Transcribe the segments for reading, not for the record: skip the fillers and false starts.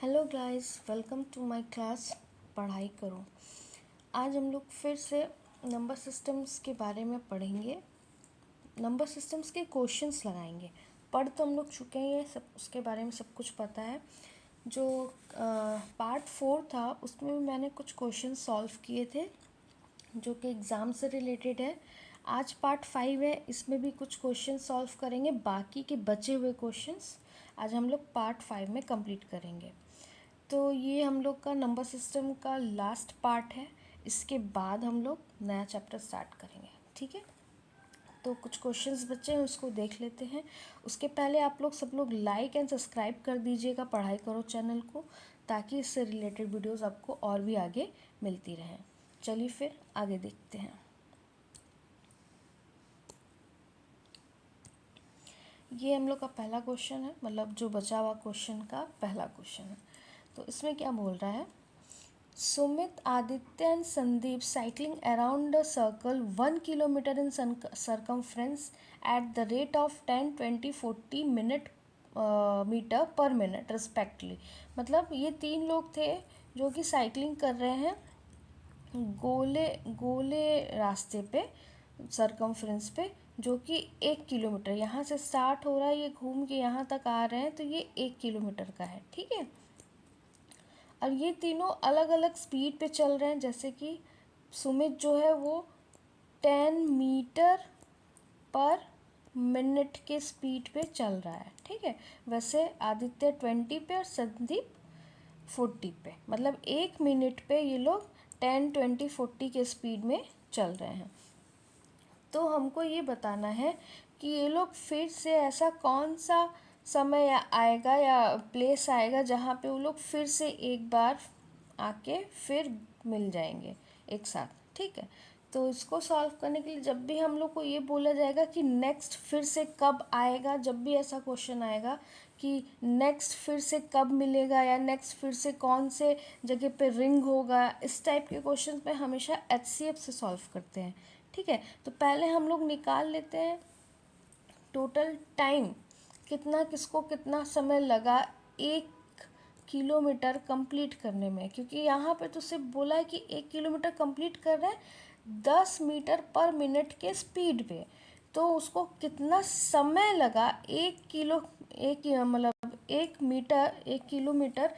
Hello guys, welcome to my class पढ़ाई करो। आज हम लोग फिर से नंबर सिस्टम्स के बारे में पढ़ेंगे। नंबर सिस्टम्स के क्वेश्चंस लगाएंगे। पढ़ तो हम लोग चुके हैं, सब उसके बारे में सब कुछ पता है। जो पार्ट 4 था उसमें भी मैंने कुछ क्वेश्चन सॉल्व किए थे जो कि एग्ज़ाम से रिलेटेड है। आज पार्ट 5 है, इसमें भी कुछ क्वेश्चन सॉल्व करेंगे। बाकी के बचे हुए क्वेश्चंस आज हम लोग पार्ट 5 में कंप्लीट करेंगे। तो ये हम लोग का नंबर सिस्टम का लास्ट पार्ट है। इसके बाद हम लोग नया चैप्टर स्टार्ट करेंगे, ठीक है। तो कुछ क्वेश्चंस बचे हैं, उसको देख लेते हैं। उसके पहले आप लोग सब लोग लाइक एंड सब्सक्राइब कर दीजिएगा पढ़ाई करो चैनल को, ताकि इससे रिलेटेड वीडियोस आपको और भी आगे मिलती रहें। चलिए फिर आगे देखते हैं। ये हम लोग का पहला क्वेश्चन है, मतलब जो बचा हुआ क्वेश्चन का पहला क्वेश्चन है। तो इसमें क्या बोल रहा है, Sumit, Aditya and Sandeep cycling around the circle 1 kilometre in circumference at the rate of 10, 20, 40 metre per minute respectively. मतलब ये तीन लोग थे जो कि साइक्लिंग कर रहे हैं गोले गोले रास्ते पे, सरकमफ्रेंस पे, जो कि 1 किलोमीटर यहाँ से स्टार्ट हो रहा है, ये घूम के यहाँ तक आ रहे हैं, तो ये 1 किलोमीटर का है, ठीक है। और ये तीनों अलग अलग स्पीड पे चल रहे हैं। जैसे कि सुमित जो है वो 10 मीटर पर मिनट के स्पीड पे चल रहा है, ठीक है। वैसे आदित्य 20 पे और संदीप 40 पे, मतलब 1 मिनट पे ये लोग 10, 20, 40 के स्पीड में चल रहे हैं। तो हमको ये बताना है कि ये लोग फिर से ऐसा कौन सा समय आएगा या प्लेस आएगा जहाँ पे वो लोग फिर से एक बार आके फिर मिल जाएंगे एक साथ, ठीक है। तो इसको सॉल्व करने के लिए जब भी हम लोग को ये बोला जाएगा कि नेक्स्ट फिर से कब आएगा, जब भी ऐसा क्वेश्चन आएगा कि नेक्स्ट फिर से कब मिलेगा या नेक्स्ट फिर से कौन से जगह पे रिंग होगा, इस टाइप के क्वेश्चन पे हमेशा HCF से सॉल्व करते हैं, ठीक है। तो पहले हम लोग निकाल लेते हैं टोटल टाइम, कितना किसको कितना समय लगा 1 किलोमीटर कंप्लीट करने में, क्योंकि यहाँ पे तो सिर्फ बोला है कि 1 किलोमीटर कंप्लीट कर रहे हैं 10 मीटर पर मिनट के स्पीड पे। तो उसको कितना समय लगा मतलब 1 किलोमीटर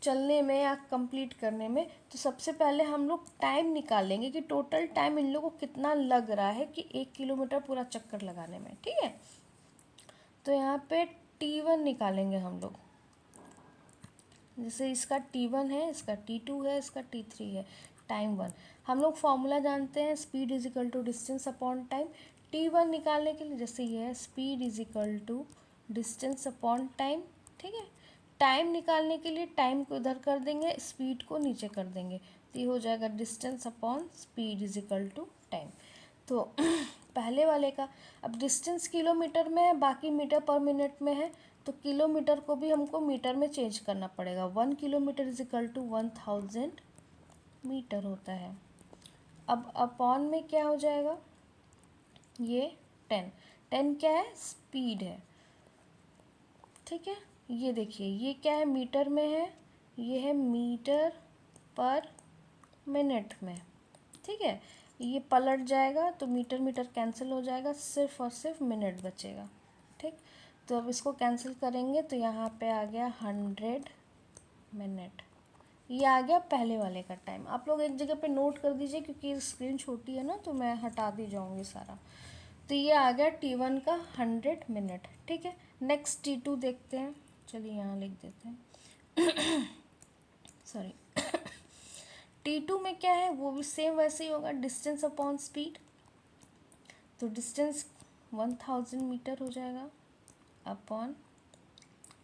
चलने में या कंप्लीट करने में। तो सबसे पहले हम लोग टाइम निकालेंगे कि टोटल टाइम इन लोगों को कितना लग रहा है कि 1 किलोमीटर पूरा चक्कर लगाने में, ठीक है। तो यहाँ पे T1 निकालेंगे हम लोग। जैसे इसका T1 है, इसका T2 है, इसका T3 है। टाइम 1 हम लोग फॉर्मूला जानते हैं, speed is equal to distance upon time. T1 निकालने के लिए जैसे ये है, speed is equal to distance upon time, ठीक है। टाइम निकालने के लिए टाइम को इधर कर देंगे, स्पीड को नीचे कर देंगे, तो ये हो जाएगा distance upon speed is equal to time. तो पहले वाले का अब डिस्टेंस किलोमीटर में है, बाकी मीटर पर मिनट में है, तो किलोमीटर को भी हमको मीटर में चेंज करना पड़ेगा। 1 kilometre is equal to 1000 metre होता है। अब अपॉन में क्या हो जाएगा, ये 10 क्या है, स्पीड है, ठीक है। ये देखिए ये क्या है, मीटर में है, ये है मीटर पर मिनट में, ठीक है। ये पलट जाएगा तो मीटर मीटर कैंसिल हो जाएगा, सिर्फ और सिर्फ मिनट बचेगा, ठीक। तो अब इसको कैंसिल करेंगे तो यहाँ पे आ गया 100 मिनट। ये आ गया पहले वाले का टाइम। आप लोग एक जगह पे नोट कर दीजिए, क्योंकि स्क्रीन छोटी है ना, तो मैं हटा दी जाऊँगी सारा। तो ये आ गया T1 का 100 मिनट, ठीक है। नेक्स्ट T2 देखते हैं, चलिए यहाँ लिख देते हैं सॉरी। T2 में क्या है, वो भी सेम वैसे ही होगा, डिस्टेंस अपॉन स्पीड। तो डिस्टेंस 1000 मीटर हो जाएगा अपॉन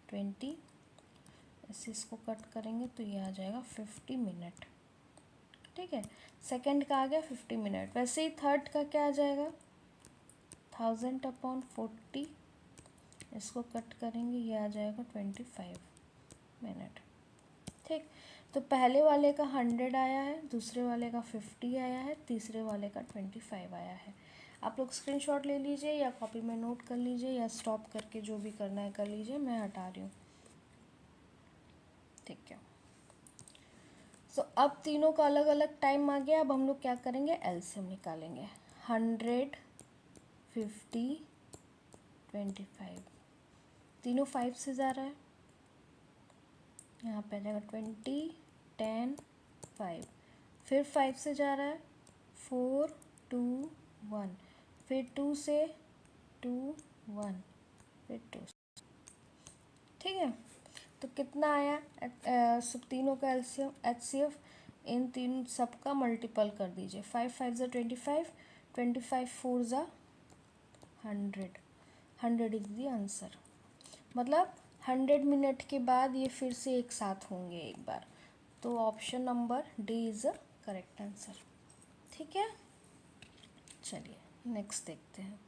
20, ऐसे इसको कट करेंगे तो ये आ जाएगा 50 मिनट, ठीक है। सेकंड का आ गया 50 मिनट। वैसे ही थर्ड का क्या आ जाएगा, 1000 अपॉन 40, इसको कट करेंगे, ये आ जाएगा 25 मिनट, ठीक। तो पहले वाले का 100 आया है, दूसरे वाले का 50 आया है, तीसरे वाले का 25 आया है। आप लोग स्क्रीनशॉट ले लीजिए या कॉपी में नोट कर लीजिए या स्टॉप करके जो भी करना है कर लीजिए, मैं हटा रही हूँ, ठीक है। सो अब तीनों का अलग अलग टाइम आ गया। अब हम लोग क्या करेंगे, एलसीएम निकालेंगे। 100, 50, 25, तीनों 5 से जा रहा है, यहाँ पे आ जाएगा 20, 10, 5, फिर 5 से जा रहा है 4, 2, 1, फिर 2 से 2, 1, फिर 2। ठीक है, तो कितना आया, सब तीनों का एलसीएम एचसीएफ, इन तीन सब का मल्टीपल कर दीजिए। 5 5 ज़ा 25, 25 4 ज़ा 100, 100 इज़ दी आंसर। मतलब 100 मिनट के बाद ये फिर से एक साथ होंगे एक बार। तो option number D is a correct answer. ठीक है, चलिए नेक्स्ट देखते हैं।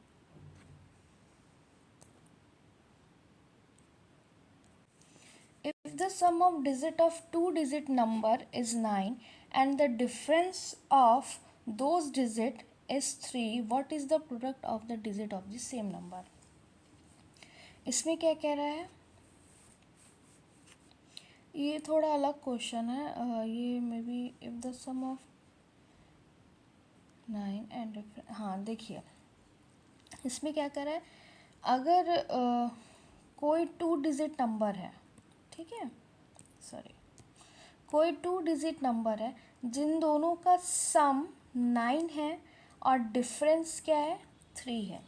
If the sum of digit of two digit number is 9 and the difference of those digit is 3, what is the product of the digit of the same number? इसमें क्या कह रहा है, ये थोड़ा अलग क्वेश्चन है। ये may be if the sum of 9 and, हाँ देखिए इसमें क्या कर रहा है, अगर कोई 2 डिजिट नंबर है, ठीक है, सॉरी, कोई 2 डिजिट नंबर है जिन दोनों का सम 9 है और डिफरेंस क्या है, 3 है,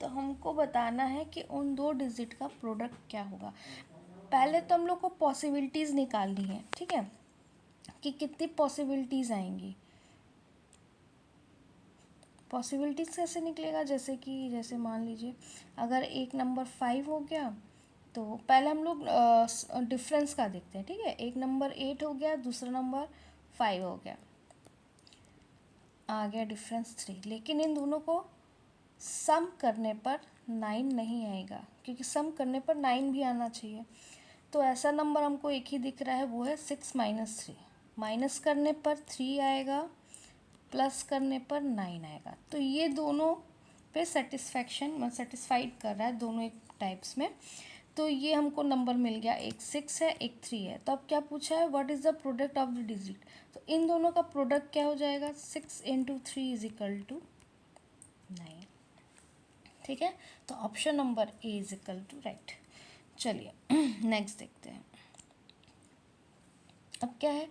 तो हमको बताना है कि उन 2 डिजिट का प्रोडक्ट क्या होगा। पहले तो हम लोग को पॉसिबिलिटीज़ निकालनी है, ठीक है, कि कितनी पॉसिबिलिटीज़ आएंगी। पॉसिबिलिटीज़ कैसे निकलेगा, जैसे मान लीजिए अगर एक नंबर 5 हो गया, तो पहले हम लोग डिफरेंस का देखते हैं। ठीक है, एक नंबर 8 हो गया, दूसरा नंबर 5 हो गया, आ गया डिफरेंस 3, लेकिन इन दोनों को सम करने पर 9 नहीं आएगा, क्योंकि सम करने पर 9 भी आना चाहिए। तो ऐसा नंबर हमको एक ही दिख रहा है, वो है 6 - 3। माइनस करने पर 3 आएगा, प्लस करने पर 9 आएगा। तो ये दोनों पे सेटिस्फाइड कर रहा है, दोनों एक टाइप्स में। तो ये हमको नंबर मिल गया, एक 6 है, एक 3 है। तो अब क्या पूछा है, what is the product of the digit. तो इन दोनों का प्रोडक्ट क्या हो जाएगा, 6 × 3 = 9। ठीक है, तो ऑप्शन नंबर ए = राइट। चलिए नेक्स्ट देखते हैं। अब क्या है,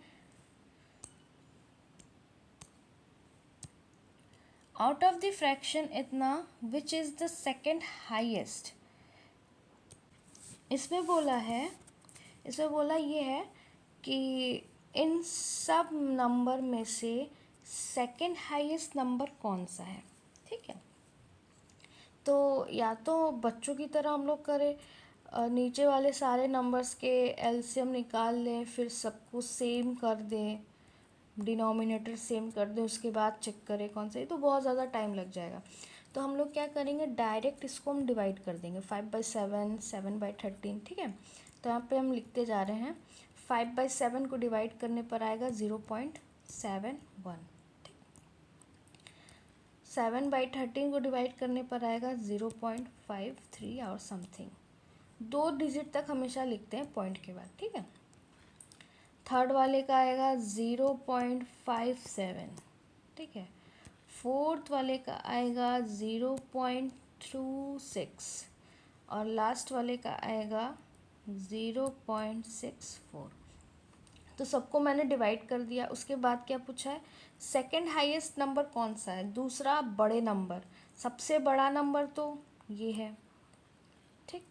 आउट ऑफ द फ्रैक्शन इतना which is the second highest. इसमें बोला ये है कि इन सब नंबर में से सेकेंड हाईएस्ट नंबर कौन सा है। ठीक है, तो या तो बच्चों की तरह हम लोग करें, नीचे वाले सारे नंबर्स के एलसीएम निकाल लें, फिर सबको सेम कर दें, डिनोमिनेटर सेम कर दें, उसके बाद चेक करें कौन सा है, तो बहुत ज़्यादा टाइम लग जाएगा। तो हम लोग क्या करेंगे, डायरेक्ट इसको हम डिवाइड कर देंगे, 5/7, 7/13। ठीक है, तो यहाँ पे हम लिखते जा रहे हैं, 5/7 को डिवाइड करने पर आएगा 0.71। ठीक, 7/13 को डिवाइड करने पर आएगा 0.53 और समथिंग। 2 डिजिट तक हमेशा लिखते हैं पॉइंट के बाद। ठीक है, थर्ड वाले का आएगा 0.57। ठीक है, फोर्थ वाले का आएगा 0.26 और लास्ट वाले का आएगा 0.64। तो सबको मैंने डिवाइड कर दिया। उसके बाद क्या पूछा है, सेकंड हाईएस्ट नंबर कौन सा है, दूसरा बड़े नंबर, सबसे बड़ा नंबर तो ये है। ठीक,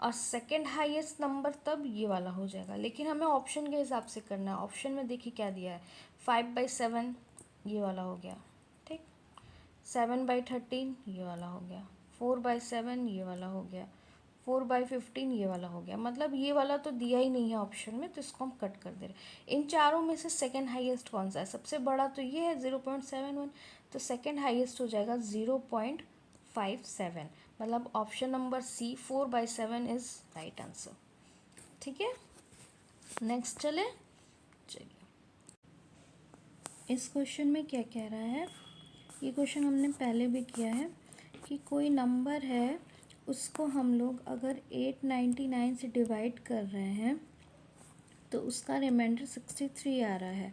और सेकंड हाईएस्ट नंबर तब ये वाला हो जाएगा, लेकिन हमें ऑप्शन के हिसाब से करना है। ऑप्शन में देखिए क्या दिया है, 5/7 ये वाला हो गया, ठीक, 7/13 ये वाला हो गया, 4/7 ये वाला हो गया, 4/15 ये वाला हो गया। मतलब ये वाला तो दिया ही नहीं है ऑप्शन में, तो इसको हम कट कर दे रहे हैं। इन चारों में से सेकंड हाईएस्ट कौन सा है, सबसे बड़ा तो ये है 0.71, तो सेकंड हाईएस्ट हो जाएगा 0.57। मतलब option number C 4/7 is right answer. ठीक है, नेक्स्ट चलिए। इस क्वेश्चन में क्या कह रहा है, ये क्वेश्चन हमने पहले भी किया है कि कोई नंबर है, उसको हम लोग अगर 899 से डिवाइड कर रहे हैं तो उसका रिमाइंडर 63 आ रहा है।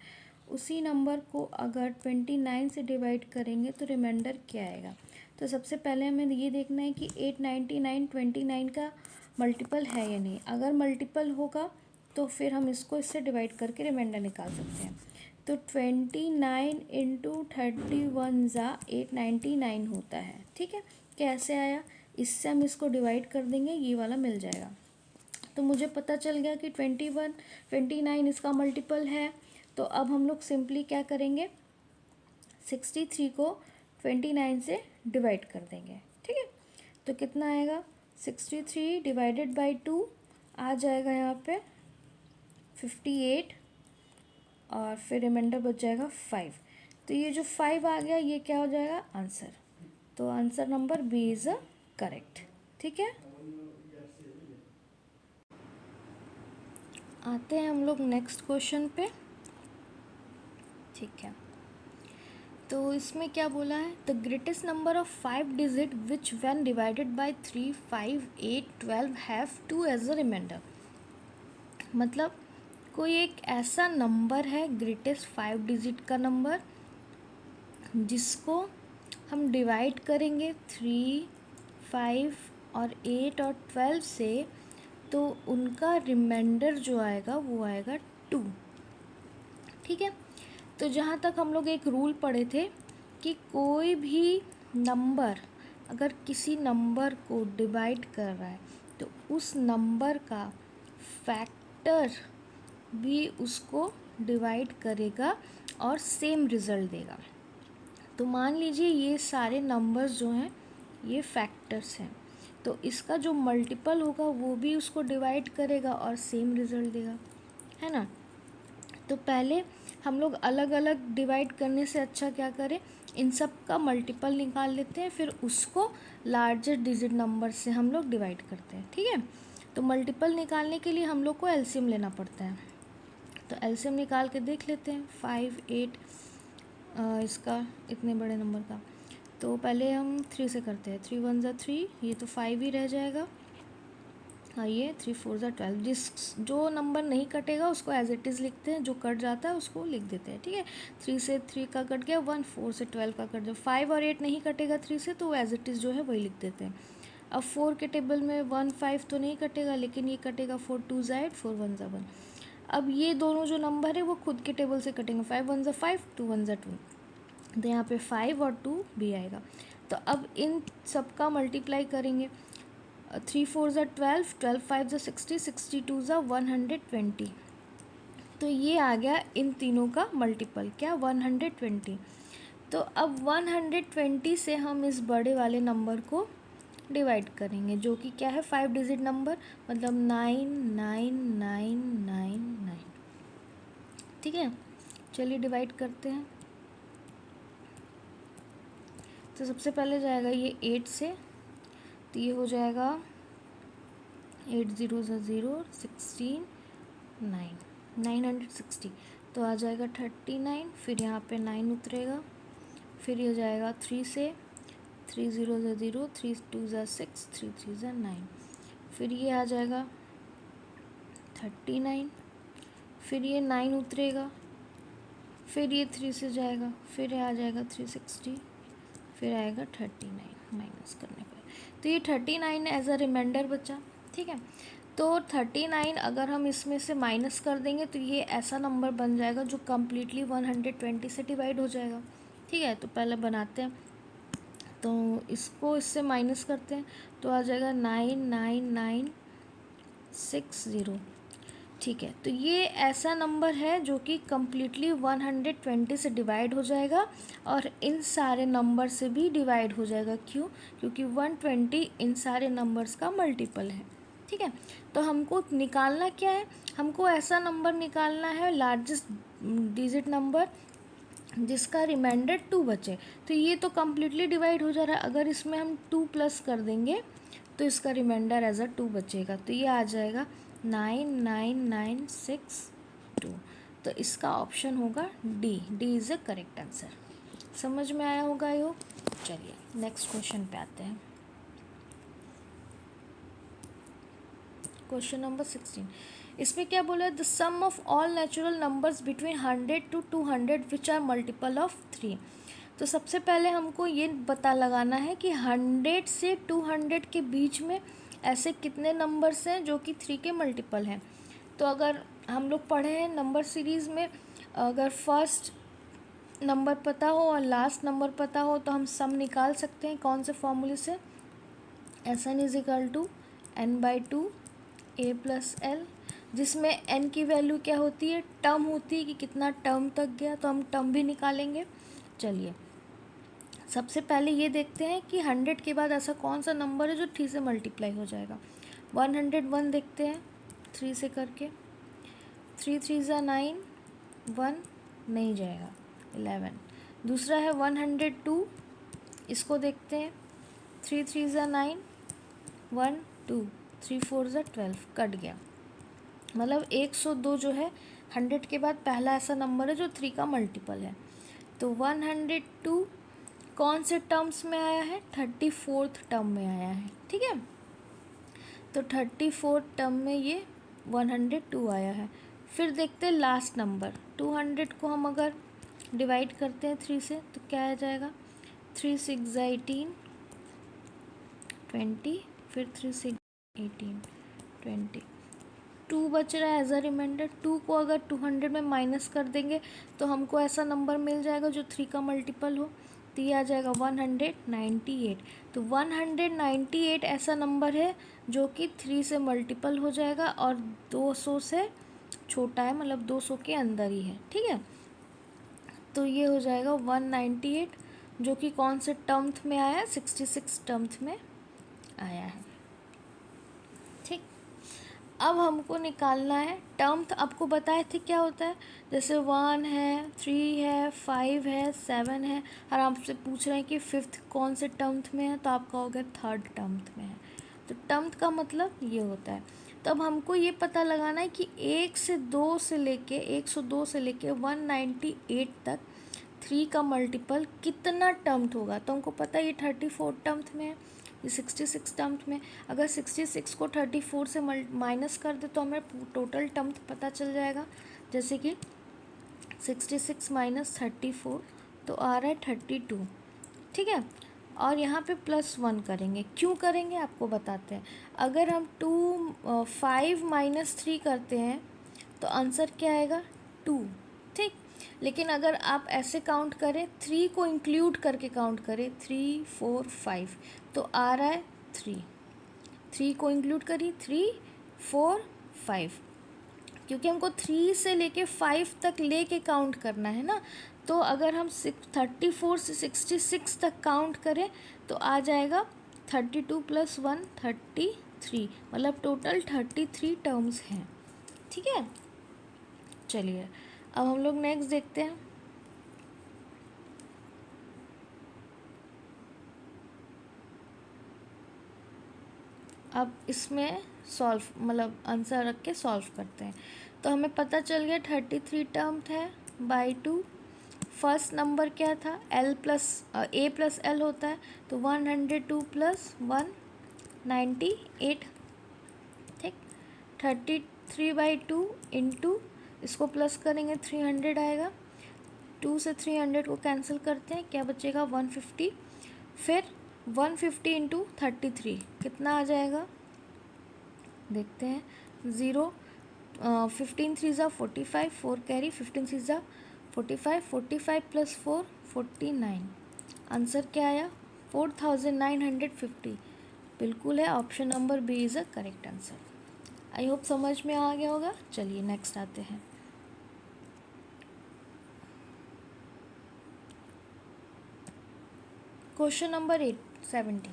उसी नंबर को अगर 29 से डिवाइड करेंगे तो रिमाइंडर क्या आएगा? तो सबसे पहले हमें ये देखना है कि 899 29 का मल्टीपल है या नहीं। अगर मल्टीपल होगा तो फिर हम इसको इससे डिवाइड करके रिमाइंडर निकाल सकते हैं। तो 29 इंटू 31 ज़ा 899 होता है। ठीक है, कैसे आया? इससे हम इसको डिवाइड कर देंगे, ये वाला मिल जाएगा। तो मुझे पता चल गया कि 29 इसका मल्टीपल है। तो अब हम लोग सिंपली क्या करेंगे, 63 को 29 से डिवाइड कर देंगे। ठीक है, तो कितना आएगा? 63 डिवाइडेड बाई 2 आ जाएगा यहाँ पे 58 और फिर रिमाइंडर बच जाएगा 5। तो ये जो 5 आ गया ये क्या हो जाएगा? आंसर। तो answer number B is a correct. ठीक है, आते हैं हम लोग नेक्स्ट क्वेश्चन पे। ठीक है, तो इसमें क्या बोला है? The greatest number of 5 digit which when divided by 3, 5, 8, 12 have 2 as a reminder. मतलब कोई एक ऐसा नंबर है, ग्रेटेस्ट 5 डिजिट का नंबर, जिसको हम डिवाइड करेंगे 3, 5 और 8 और 12 से, तो उनका रिमाइंडर जो आएगा वो आएगा 2। ठीक है, तो जहाँ तक हम लोग एक रूल पढ़े थे कि कोई भी नंबर अगर किसी नंबर को डिवाइड कर रहा है तो उस नंबर का फैक्टर भी उसको डिवाइड करेगा और सेम रिज़ल्ट देगा। तो मान लीजिए ये सारे नंबर्स जो हैं ये फैक्टर्स हैं, तो इसका जो मल्टीपल होगा वो भी उसको डिवाइड करेगा और सेम रिज़ल्ट देगा, है ना। तो पहले हम लोग अलग अलग डिवाइड करने से अच्छा क्या करें, इन सब का मल्टीपल निकाल लेते हैं, फिर उसको लार्जेस्ट डिजिट नंबर से हम लोग डिवाइड करते हैं। ठीक है, तो मल्टीपल निकालने के लिए हम लोग को एलसीएम लेना पड़ता है। तो एलसीएम निकाल के देख लेते हैं 5, 8 इसका इतने बड़े नंबर का। तो पहले हम 3 से करते हैं। 3 1 ज़ा 3, ये तो 5 ही रह जाएगा। ये 3 4 ज़ा 12, जो नंबर नहीं कटेगा उसको एज इट इज़ लिखते हैं, जो कट जाता है उसको लिख देते हैं। ठीक है, 3 से 3 का कट गया 1, 4 से 12 का कट गया 5 और 8 नहीं कटेगा 3 से, तो एज इट इज़ जो है वही लिख देते हैं। अब 4 के टेबल में 1 5 तो नहीं कटेगा, लेकिन ये कटेगा 4 2 ज़ा 8, 4 1 ज़ा 1। अब ये दोनों जो नंबर है वो खुद के टेबल से कटेंगे, 5 1 ज़ा 5, 2 1 ज़ा 2, तो यहाँ पे 5 और 2 भी आएगा। तो अब इन सब का मल्टीप्लाई करेंगे, 3 4 ज़ा 12, 12 5 ज़ा 60, 62 ज़ा 120। तो ये आ गया इन तीनों का मल्टीपल, क्या? 120। तो अब 120 से हम इस बड़े वाले नंबर को डिवाइड करेंगे, जो कि क्या है? 5 डिजिट नंबर, मतलब 99999। ठीक है, चलिए डिवाइड करते हैं। तो सबसे पहले जाएगा ये 8 से, तो ये हो जाएगा 8 0 ज़ा 0, 16 9, 960। तो आ जाएगा 39, फिर यहाँ पे 9 उतरेगा, फिर ये जाएगा 3 से, 3 0 ज़ा 0, 3 2 ज़ा 6, 3 3 ज़ा 9, फिर ये आ जाएगा 39, फिर ये 9 उतरेगा, फिर ये 3 से जाएगा, फिर ये आ जाएगा 360, फिर आएगा 39 माइनस करने पर। तो ये 39 एज अ रिमाइंडर बचा। ठीक है, तो 39 अगर हम इसमें से माइनस कर देंगे तो ये ऐसा नंबर बन जाएगा जो कम्प्लीटली 120 से डिवाइड हो जाएगा। ठीक है, तो पहले बनाते हैं, तो इसको इससे माइनस करते हैं, तो आ जाएगा 99960। ठीक है, तो ये ऐसा नंबर है जो कि कम्प्लीटली 120 से डिवाइड हो जाएगा और इन सारे नंबर से भी डिवाइड हो जाएगा। क्यों? क्योंकि 120 इन सारे नंबर्स का मल्टीपल है। ठीक है, तो हमको निकालना क्या है? हमको ऐसा नंबर निकालना है, लार्जेस्ट डिजिट नंबर, जिसका रिमाइंडर 2 बचे। तो ये तो कम्प्लीटली डिवाइड हो जा रहा है, अगर इसमें हम 2 प्लस कर देंगे तो इसका रिमाइंडर एज अ 2 बचेगा। तो ये आ जाएगा 99962। तो इसका ऑप्शन होगा D. D is a correct answer. समझ में आया होगा यो। चलिए नेक्स्ट क्वेश्चन पे आते हैं। Question number 16। इसमें क्या बोला है, the sum of all natural numbers between 100 to 200 which are multiple of 3। तो सबसे पहले हमको ये पता लगाना है कि 100 से 200 के बीच में ऐसे कितने नंबर्स हैं जो कि 3 के मल्टीपल हैं। तो अगर हम लोग पढ़े हैं नंबर सीरीज़ में, अगर फर्स्ट नंबर पता हो और लास्ट नंबर पता हो तो हम सम निकाल सकते हैं। कौन से फॉर्मूले से, Sn is equal to n/2 a+l, जिसमें n की वैल्यू क्या होती है, टर्म होती है कि कितना टर्म तक गया, तो हम टर्म भी निकालेंगे। चलिए सबसे पहले ये देखते हैं कि 100 के बाद ऐसा कौन सा नंबर है जो 3 से मल्टीप्लाई हो जाएगा। 101 देखते हैं 3 से करके, 3 3 ज़ा 9, 1 नहीं जाएगा 11। दूसरा है 102, इसको देखते हैं, 3 3 ज़ा 9, 1 2, 3 4 ज़ा 12, कट गया। मतलब 102 जो है 100 के बाद पहला ऐसा नंबर है जो 3 का मल्टीपल है। तो 102 कौन से टर्म्स में आया है, 34th टर्म में आया है, ठीक है। तो 34th टर्म में ये 102 आया है। फिर देखते हैं लास्ट नंबर 200 को हम अगर डिवाइड करते हैं 3 से तो क्या आ जाएगा, 3 6 ज़ा 18, 20, फिर 3 6 18 20, 2 बच रहा है एज अ रिमाइंडर। 2 को अगर 200 में माइनस कर देंगे तो हमको ऐसा नंबर मिल जाएगा जो 3 का मल्टीपल हो, तो ये आ जाएगा 198। तो 198 ऐसा नंबर है जो कि 3 से मल्टीपल हो जाएगा और 200 से छोटा है, मतलब 200 के अंदर ही है, ठीक है। तो ये हो जाएगा 198, जो कि कौन से टर्म्थ में आया है, 66 टर्म्थ में आया है, ठीक। अब हमको निकालना है टर्म्थ। आपको बताए थे क्या होता है, जैसे 1 है, 3 है, 5 है, 7 है, और आपसे पूछ रहे हैं कि 5th कौन से टर्म्थ में है, तो आप कहोगे 3rd टर्म्थ में है। तो टर्म्थ का मतलब ये होता है। तो अब हमको ये पता लगाना है कि 102 से लेके 198 तक 3 का मल्टीपल कितना टर्म्थ होगा। तो हमको पता है ये 34 टर्म्थ में है, ये 66 टर्म्थ में। अगर 66 को 34 से माइनस कर दे तो हमें टोटल टर्म्थ पता चल जाएगा। जैसे कि 66 माइनस 34 तो आ रहा है 32, ठीक है। और यहाँ पे +1 करेंगे, क्यों करेंगे आपको बताते हैं। अगर हम 5 माइनस 3 करते हैं तो आंसर क्या आएगा, 2, ठीक। लेकिन अगर आप ऐसे काउंट करें, 3 को इंक्लूड करके काउंट करें, 3 4 5, तो आ रहा है 3 को इंक्लूड करिए, 3 4 5, क्योंकि हमको 3 से लेके 5 तक लेके काउंट करना है ना। तो अगर हम 34 से 66 तक काउंट करें तो आ जाएगा 32 + 1 33, मतलब टोटल 33 टर्म्स हैं, ठीक है। चलिए अब हम लोग नेक्स्ट देखते हैं। अब इसमें सॉल्व, मतलब आंसर रख के सॉल्व करते हैं। तो हमें पता चल गया 33 टर्म है बाई 2। फर्स्ट नंबर क्या था, a+l होता है, तो 102 + 198, ठीक। 33/2 इंटू, इसको प्लस करेंगे 300 आएगा, 2 से 300 को कैंसिल करते हैं, क्या बचेगा 150। फिर 150 इंटू 33 कितना आ जाएगा, देखते हैं, 0, 15 3 ज़ा 45, 4 कैरी, 15 3 ज़ा 45, 45 + 4 49, आंसर क्या आया 4950, बिल्कुल है, option number B is a correct answer. I hope समझ में आ गया होगा। चलिए नेक्स्ट आते हैं। Question number 17।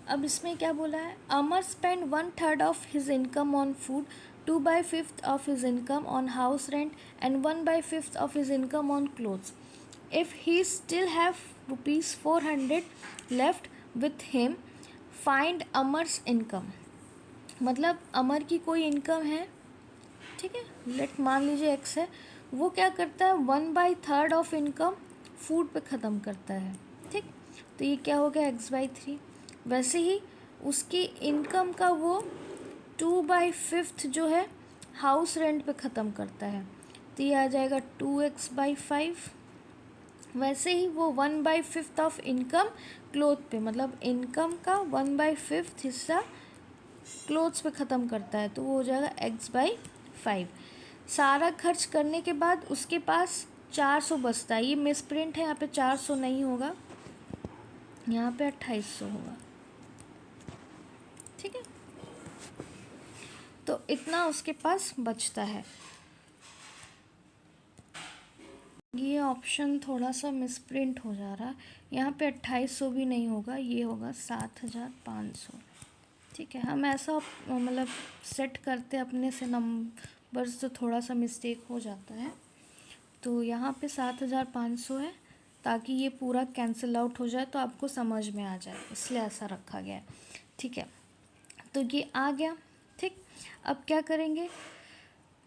अब इसमें क्या बोला है, Amar spend 1/3 of his income on food, 2/5 of his income on house rent and 1/5 of his income on clothes. If he still have ₹400 left with him, find Amar's income. मतलब अमर की कोई इनकम है, ठीक है, लेट मान लीजिए एक्स है, वो क्या करता है 1/3 ऑफ इनकम फूड पे ख़त्म करता है, ठीक। तो ये क्या हो गया x/3। वैसे ही उसकी इनकम का वो 2/5 जो है हाउस रेंट पे ख़त्म करता है, तो ये आ जाएगा 2x/5। वैसे ही वो 1/5 ऑफ इनकम क्लोथ पे, मतलब इनकम का 1/5 हिस्सा क्लोथ्स पे ख़त्म करता है, तो वो हो जाएगा x/5। सारा खर्च करने के बाद उसके पास 400 बचता है। ये मिस प्रिंट है, यहाँ पे 400 नहीं होगा, यहाँ पे 2800 होगा। ठीक है, तो इतना उसके पास बचता है। ये ऑप्शन थोड़ा सा मिसप्रिंट हो जा रहा है, यहाँ पे 2800 भी नहीं होगा, ये होगा 7500। ठीक है, हम ऐसा मतलब सेट करते अपने से नंबर्स, तो थोड़ा सा मिस्टेक हो जाता है। तो यहाँ पे 7500 है, ताकि ये पूरा कैंसिल आउट हो जाए तो आपको समझ में आ जाए, इसलिए ऐसा रखा गया है। ठीक है, तो ये आ गया। ठीक, अब क्या करेंगे,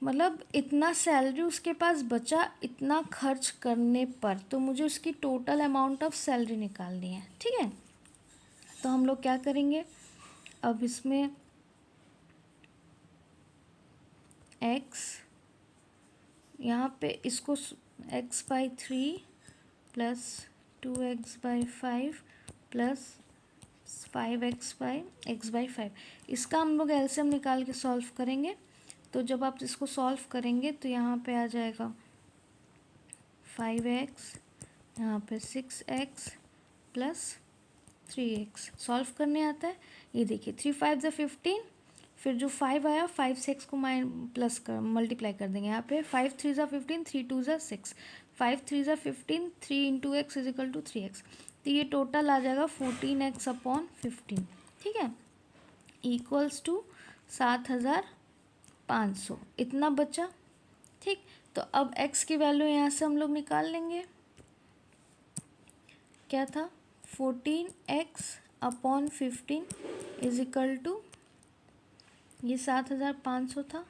मतलब इतना सैलरी उसके पास बचा इतना खर्च करने पर, तो मुझे उसकी टोटल अमाउंट ऑफ सैलरी निकालनी है। ठीक है, तो हम लोग क्या करेंगे, अब इसमें x, यहाँ पे इसको x/3 plus 2x/5 plus 5x/5, इसका हम लोग एलसीएम निकाल के सॉल्व करेंगे। तो जब आप इसको सॉल्व करेंगे तो यहाँ पे आ जाएगा 5x, यहाँ पे 6x प्लस 3x। सॉल्व करने आता है, ये देखिए 3 5 ज़ा 15, फिर जो 5 आया 5 से x को प्लस कर मल्टीप्लाई कर देंगे। यहाँ पे 5 3 ज़ा 15, 3 2 ज़ा 6, 5 3 ज़ा 15, 3 into X is equal to 3x। तो ये टोटल आ जाएगा 14x/15। ठीक है, इक्वल्स टू 7500, इतना बचा। ठीक, तो अब x की वैल्यू यहाँ से हम लोग निकाल लेंगे। क्या था, 14x/15 इज इक्वल टू, ये 7500 था,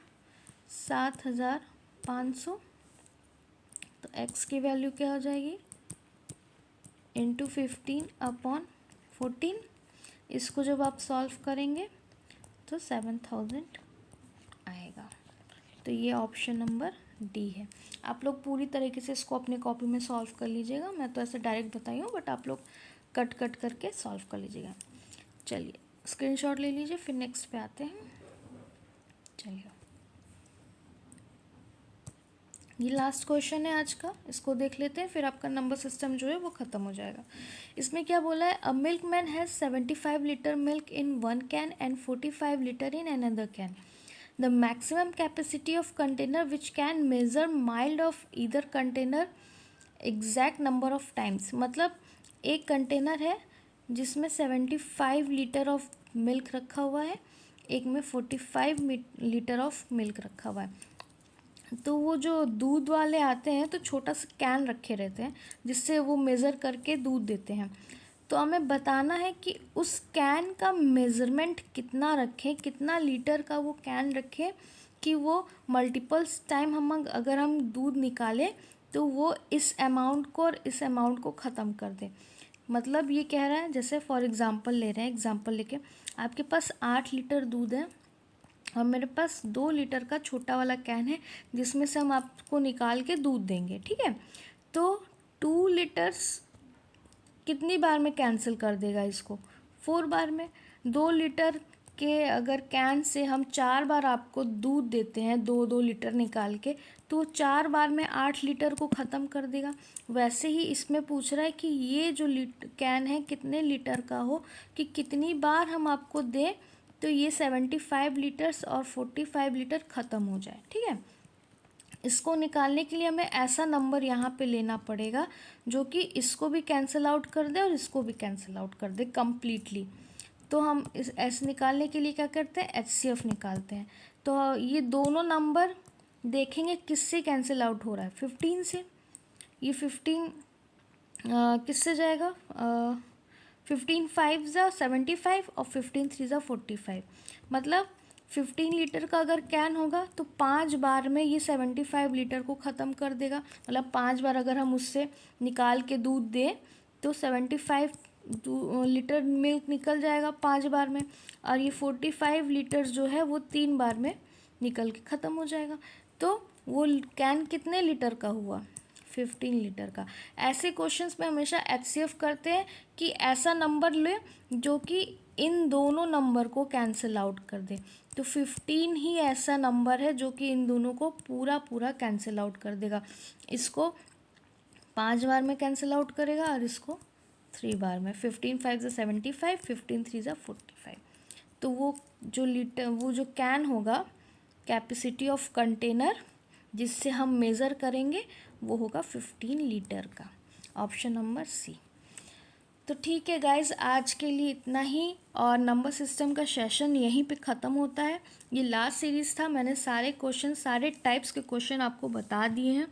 7500, तो x की वैल्यू क्या हो जाएगी, इंटू 15/14। इसको जब आप सॉल्व करेंगे तो 7000 आएगा। तो ये ऑप्शन नंबर डी है। आप लोग पूरी तरीके से इसको अपने कॉपी में सॉल्व कर लीजिएगा, मैं तो ऐसे डायरेक्ट बताई हूँ, बट आप लोग कट कट करके सॉल्व कर लीजिएगा। चलिए स्क्रीनशॉट ले लीजिए, फिर नेक्स्ट पे आते हैं। चलिए, ये लास्ट क्वेश्चन है आज का, इसको देख लेते हैं, फिर आपका नंबर सिस्टम जो है वो ख़त्म हो जाएगा। इसमें क्या बोला है, a milk man has 75 litre milk in 1 can and 45 litre in another can. The maximum capacity of container which can measure mild of either container exact number of times. मतलब एक कंटेनर है जिसमें 75 लीटर ऑफ मिल्क रखा हुआ है, एक में 45 litre of milk रखा हुआ है। तो वो जो दूध वाले आते हैं तो छोटा सा कैन रखे रहते हैं जिससे वो मेज़र करके दूध देते हैं। तो हमें बताना है कि उस कैन का मेज़रमेंट कितना रखें, कितना लीटर का वो कैन रखें कि वो मल्टीपल्स टाइम अगर हम दूध निकालें तो वो इस अमाउंट को और इस अमाउंट को ख़त्म कर दे। मतलब ये कह रहा है, जैसे फॉर एग्ज़ाम्पल ले रहे हैं, एग्ज़ाम्पल लेके आपके पास 8 लीटर दूध है और मेरे पास 2 लीटर का छोटा वाला कैन है जिसमें से हम आपको निकाल के दूध देंगे। ठीक है, तो 2 लीटर्स कितनी बार में कैंसिल कर देगा इसको, 4 बार में। 2 लीटर के अगर कैन से हम 4 बार आपको दूध देते हैं, 2-2 लीटर निकाल के, तो 4 बार में 8 लीटर को ख़त्म कर देगा। वैसे ही इसमें पूछ रहा है कि ये जो कैन है कितने लीटर का हो, कि कितनी बार हम आपको दें तो ये 75 लीटर्स और 45 लीटर ख़त्म हो जाए। ठीक है, इसको निकालने के लिए हमें ऐसा नंबर यहाँ पे लेना पड़ेगा जो कि इसको भी कैंसिल आउट कर दे और इसको भी कैंसिल आउट कर दे कम्प्लीटली। तो हम इस ऐसे निकालने के लिए क्या करते हैं, HCF निकालते हैं। तो ये दोनों नंबर देखेंगे किससे कैंसिल आउट हो रहा है, 15 से। ये 15 किससे जाएगा, 15 5 ज़ा 75 और 15 3 ज़ा 45। मतलब 15 लीटर का अगर कैन होगा तो 5 बार में ये 75 लीटर को ख़त्म कर देगा। मतलब 5 बार अगर हम उससे निकाल के दूध दें तो 75 लीटर मिल्क निकल जाएगा 5 बार में। और ये 45 लीटर्स जो है वो 3 बार में निकल के ख़त्म हो जाएगा। तो वो कैन कितने लीटर का हुआ, 15 लीटर का। ऐसे क्वेश्चंस में हमेशा एचसीएफ करते हैं कि ऐसा नंबर ले जो कि इन दोनों नंबर को कैंसिल आउट कर दे। तो 15 ही ऐसा नंबर है जो कि इन दोनों को पूरा पूरा कैंसिल आउट कर देगा। इसको 5 बार में कैंसिल आउट करेगा और इसको 3 बार में। 15 5 ज़ा 75, 15 3 ज़ा 45। तो वो जो कैन होगा, कैपेसिटी ऑफ कंटेनर जिससे हम मेज़र करेंगे, वो होगा 15 लीटर का। Option number C. तो ठीक है गाइज, आज के लिए इतना ही, और नंबर सिस्टम का सेशन यहीं पे ख़त्म होता है। ये लास्ट सीरीज़ था। मैंने सारे क्वेश्चन, सारे टाइप्स के क्वेश्चन आपको बता दिए हैं।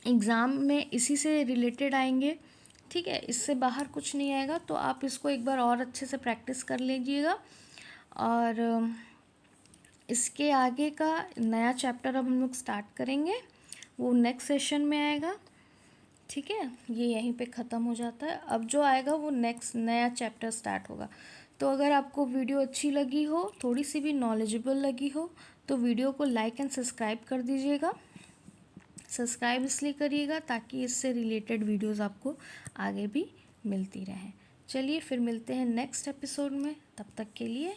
एग्ज़ाम में इसी से रिलेटेड आएंगे, ठीक है, इससे बाहर कुछ नहीं आएगा। तो आप इसको एक बार और अच्छे से प्रैक्टिस कर लीजिएगा। और इसके आगे का नया चैप्टर अब हम लोग स्टार्ट करेंगे, वो नेक्स्ट सेशन में आएगा, ठीक है। ये यहीं पे ख़त्म हो जाता है। अब जो आएगा वो नेक्स्ट नया चैप्टर स्टार्ट होगा। तो अगर आपको वीडियो अच्छी लगी हो, थोड़ी सी भी नॉलेजेबल लगी हो, तो वीडियो को लाइक एंड सब्सक्राइब कर दीजिएगा। सब्सक्राइब इसलिए करिएगा ताकि इससे रिलेटेड वीडियोस आपको आगे भी मिलती रहें। चलिए फिर मिलते हैं नेक्स्ट एपिसोड में, तब तक के लिए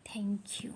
थैंक यू।